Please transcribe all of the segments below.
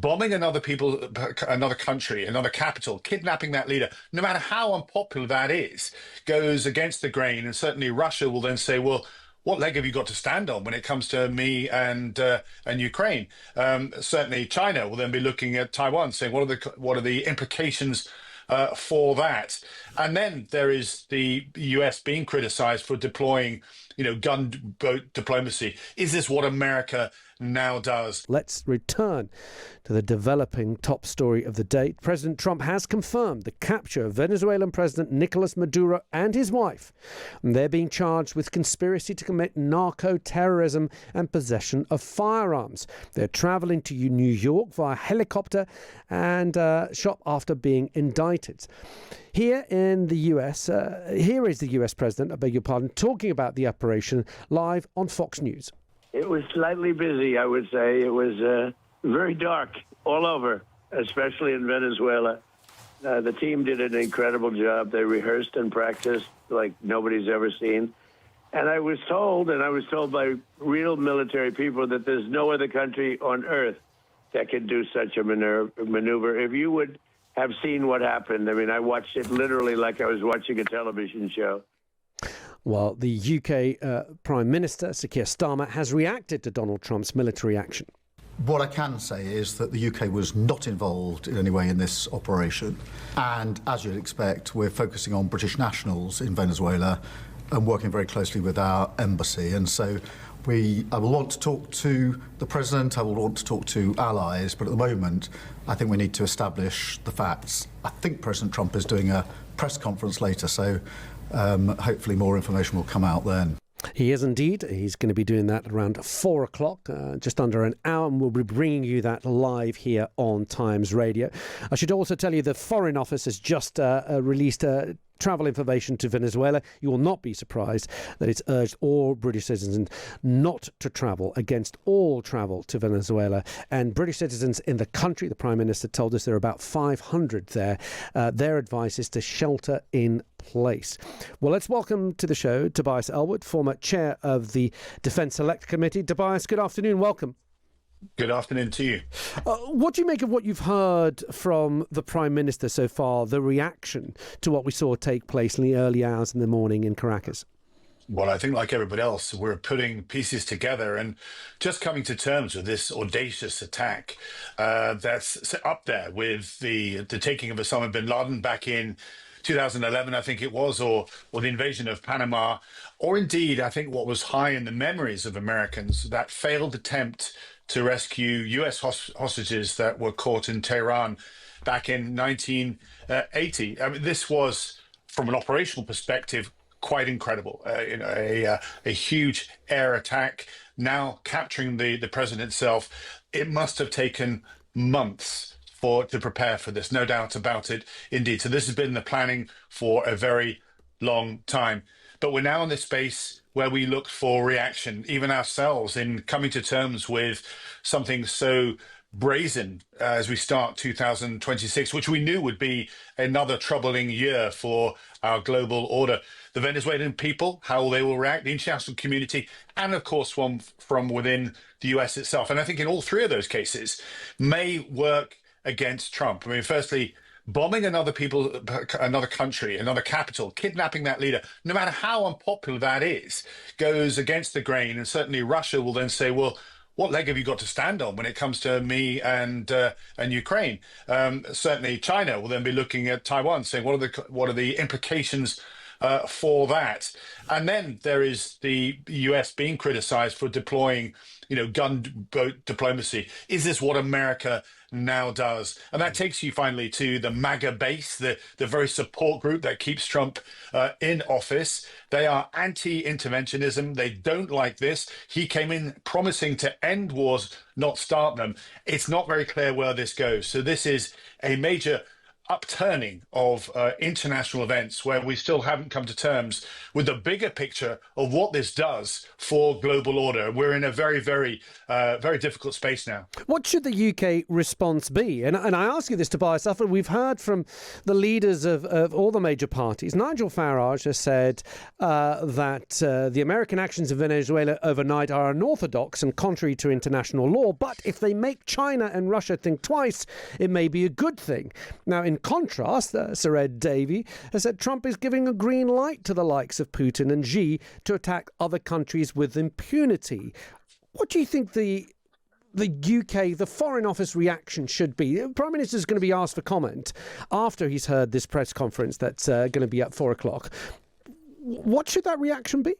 bombing another country, another capital, kidnapping that leader, no matter how unpopular that is, goes against the grain. And certainly Russia will then say, well, what leg have you got to stand on when it comes to me and Ukraine? Certainly China will then be looking at Taiwan, saying, what are the implications for that? And then there is the US being criticized for deploying, gunboat diplomacy. Is this what America now does? Let's return to the developing top story of the day. President Trump has confirmed the capture of Venezuelan President Nicolas Maduro and his wife. They're being charged with conspiracy to commit narco-terrorism and possession of firearms. They're travelling to New York via helicopter and shot after being indicted. Here in the US, here is the US president, I beg your pardon, talking about the operation live on Fox News. It was slightly busy, I would say. It was very dark all over, especially in Venezuela. The team did an incredible job. They rehearsed and practiced like nobody's ever seen. And I was told by real military people that there's no other country on earth that can do such a maneuver. If you would have seen what happened, I mean, I watched it literally like I was watching a television show. Well, the UK Prime Minister, Sir Keir Starmer, has reacted to Donald Trump's military action. What I can say is that the UK was not involved in any way in this operation. And as you'd expect, we're focusing on British nationals in Venezuela and working very closely with our embassy. And so I will want to talk to the President, I will want to talk to allies, but at the moment, I think we need to establish the facts. I think President Trump is doing a press conference later, so hopefully more information will come out then. He is indeed. He's going to be doing that around 4 o'clock, just under an hour, and we'll be bringing you that live here on Times Radio. I should also tell you the Foreign Office has just released travel information to Venezuela. You will not be surprised that it's urged all British citizens not to travel, against all travel to Venezuela. And British citizens in the country, the Prime Minister told us there are about 500 there. Their advice is to shelter in place. Well, let's welcome to the show Tobias Ellwood, former chair of the Defence Select Committee. Tobias, good afternoon. Welcome. Good afternoon to you. What do you make of what you've heard from the Prime Minister so far, the reaction to what we saw take place in the early hours in the morning in Caracas? Well, I think like everybody else, we're putting pieces together and just coming to terms with this audacious attack that's up there with the taking of Osama bin Laden back in 2011, I think it was, or the invasion of Panama, or indeed, I think what was high in the memories of Americans, that failed attempt to rescue US hostages that were caught in Tehran back in 1980. I mean, this was, from an operational perspective, quite incredible. A huge air attack, now capturing the president itself. It must have taken months to prepare for this, no doubt about it, indeed. So this has been the planning for a very long time. But we're now in this space where we look for reaction, even ourselves, in coming to terms with something so brazen as we start 2026, which we knew would be another troubling year for our global order. The Venezuelan people, how they will react, the international community, and of course from within the US itself. And I think in all three of those cases may work against Trump. I mean, firstly, bombing another country, another capital, kidnapping that leader, no matter how unpopular that is, goes against the grain. And certainly Russia will then say, well, what leg have you got to stand on when it comes to me and Ukraine? Certainly China will then be looking at Taiwan, saying, what are the implications for that? And then there is the US being criticized for deploying, gunboat diplomacy. Is this what America now does? And that takes you finally to the MAGA base, the very support group that keeps Trump in office. They are anti-interventionism. They don't like this. He came in promising to end wars, not start them. It's not very clear where this goes. So this is a major upturning of international events where we still haven't come to terms with the bigger picture of what this does for global order. We're in a very, very difficult space now. What should the UK response be? And I ask you this, Tobias, after we've heard from the leaders of all the major parties. Nigel Farage has said that the American actions in Venezuela overnight are unorthodox and contrary to international law, but if they make China and Russia think twice, it may be a good thing. Now, in contrast, Sir Ed Davey has said Trump is giving a green light to the likes of Putin and Xi to attack other countries with impunity. What do you think the UK, the Foreign Office reaction should be? The Prime Minister is going to be asked for comment after he's heard this press conference that's going to be at 4:00. What should that reaction be?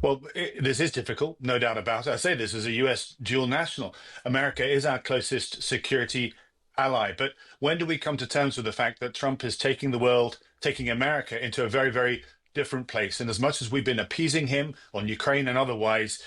Well, this is difficult, no doubt about it. I say this as a US dual national. America is our closest security ally. But when do we come to terms with the fact that Trump is taking the world, taking America into a very, very different place? And as much as we've been appeasing him on Ukraine and otherwise,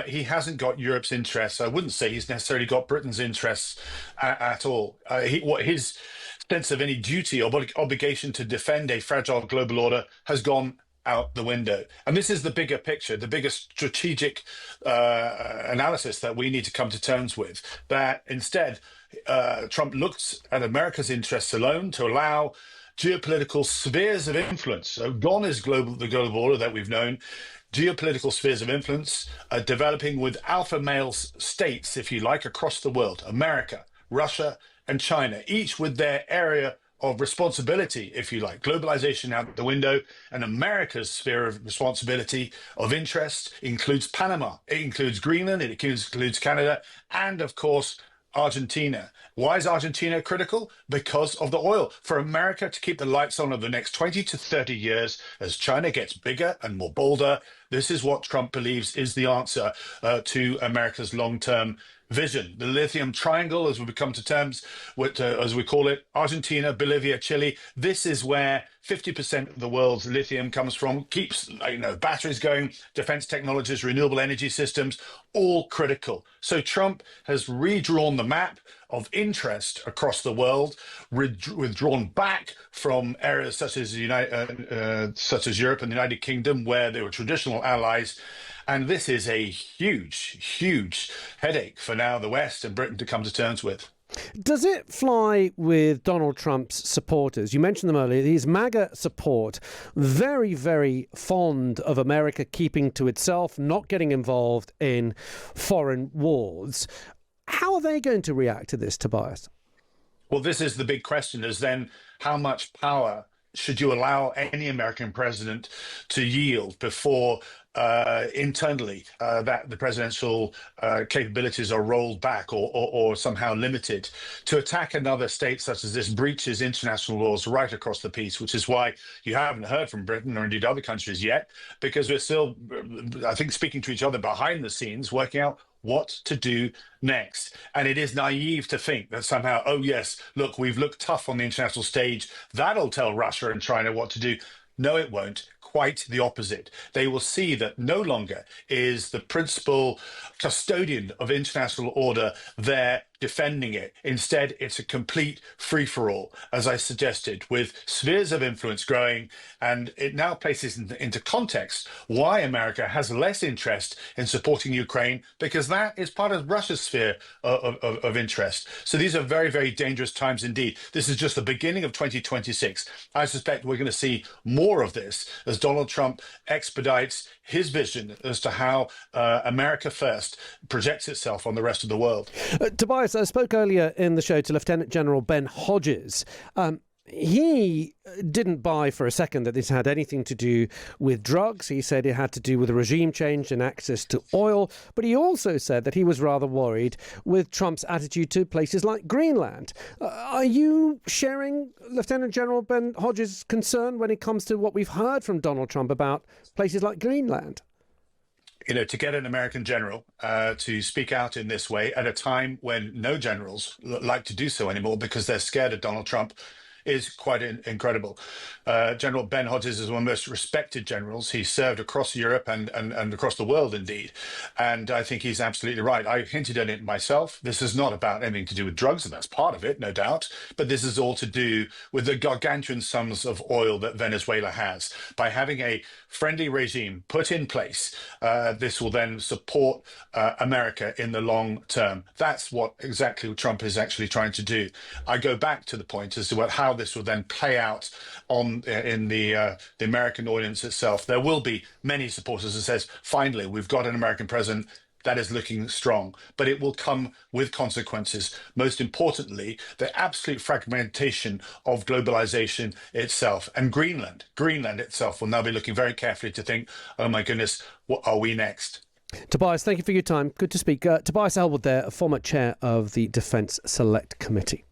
he hasn't got Europe's interests. I wouldn't say he's necessarily got Britain's interests at all. His sense of any duty or obligation to defend a fragile global order has gone out the window. And this is the bigger picture, the bigger strategic analysis that we need to come to terms with, that instead Trump looks at America's interests alone to allow geopolitical spheres of influence. So gone is the global order that we've known. Geopolitical spheres of influence are developing with alpha male states, if you like, across the world. America, Russia, and China, each with their area of responsibility, if you like. Globalization out the window, and America's sphere of responsibility of interest includes Panama, it includes Greenland, it includes Canada, and of course, Argentina. Why is Argentina critical? Because of the oil. For America to keep the lights on over the next 20 to 30 years as China gets bigger and more bolder, this is what Trump believes is the answer to America's long-term vision. The lithium triangle, as we come to terms with, as we call it, Argentina, Bolivia, Chile. This is where 50% of the world's lithium comes from, keeps batteries going, defense technologies, renewable energy systems, all critical. So Trump has redrawn the map of interest across the world, withdrawn back from areas such as Europe and the United Kingdom, where they were traditional allies. And this is a huge headache for now the West and Britain to come to terms with. Does it fly with Donald Trump's supporters? You mentioned them earlier. His MAGA support, very, very fond of America keeping to itself, not getting involved in foreign wars. How are they going to react to this, Tobias? Well, this is the big question, is then how much power should you allow any American president to yield before internally that the presidential capabilities are rolled back or somehow limited? To attack another state such as this breaches international laws right across the piece, which is why you haven't heard from Britain or indeed other countries yet, because we're still, I think, speaking to each other behind the scenes, working out what to do next. And it is naive to think that somehow, oh yes, look, we've looked tough on the international stage, that'll tell Russia and China what to do. No, it won't. Quite the opposite. They will see that no longer is the principal custodian of international order there defending it. Instead, it's a complete free-for-all, as I suggested, with spheres of influence growing. And it now places into context why America has less interest in supporting Ukraine, because that is part of Russia's sphere of interest. So these are very, very dangerous times indeed. This is just the beginning of 2026. I suspect we're going to see more of this as Donald Trump expedites his vision as to how America First projects itself on the rest of the world. Tobias, I spoke earlier in the show to Lieutenant General Ben Hodges. He didn't buy for a second that this had anything to do with drugs. He said it had to do with a regime change and access to oil. But he also said that he was rather worried with Trump's attitude to places like Greenland. Are you sharing Lieutenant General Ben Hodges' concern when it comes to what we've heard from Donald Trump about places like Greenland? You know, to get an American general to speak out in this way at a time when no generals like to do so anymore because they're scared of Donald Trump is quite incredible. General Ben Hodges is one of the most respected generals. He's served across Europe and across the world, indeed. And I think he's absolutely right. I hinted at it myself. This is not about anything to do with drugs, and that's part of it, no doubt. But this is all to do with the gargantuan sums of oil that Venezuela has. By having a friendly regime put in place, this will then support America in the long term. That's what exactly Trump is actually trying to do. I go back to the point as to how this will then play out in the American audience itself. There will be many supporters that says, finally, we've got an American president that is looking strong, but it will come with consequences. Most importantly, the absolute fragmentation of globalization itself. And Greenland itself will now be looking very carefully to think, oh my goodness, what are we next? Tobias, thank you for your time. Good to speak. Tobias Ellwood there, former chair of the Defence Select Committee.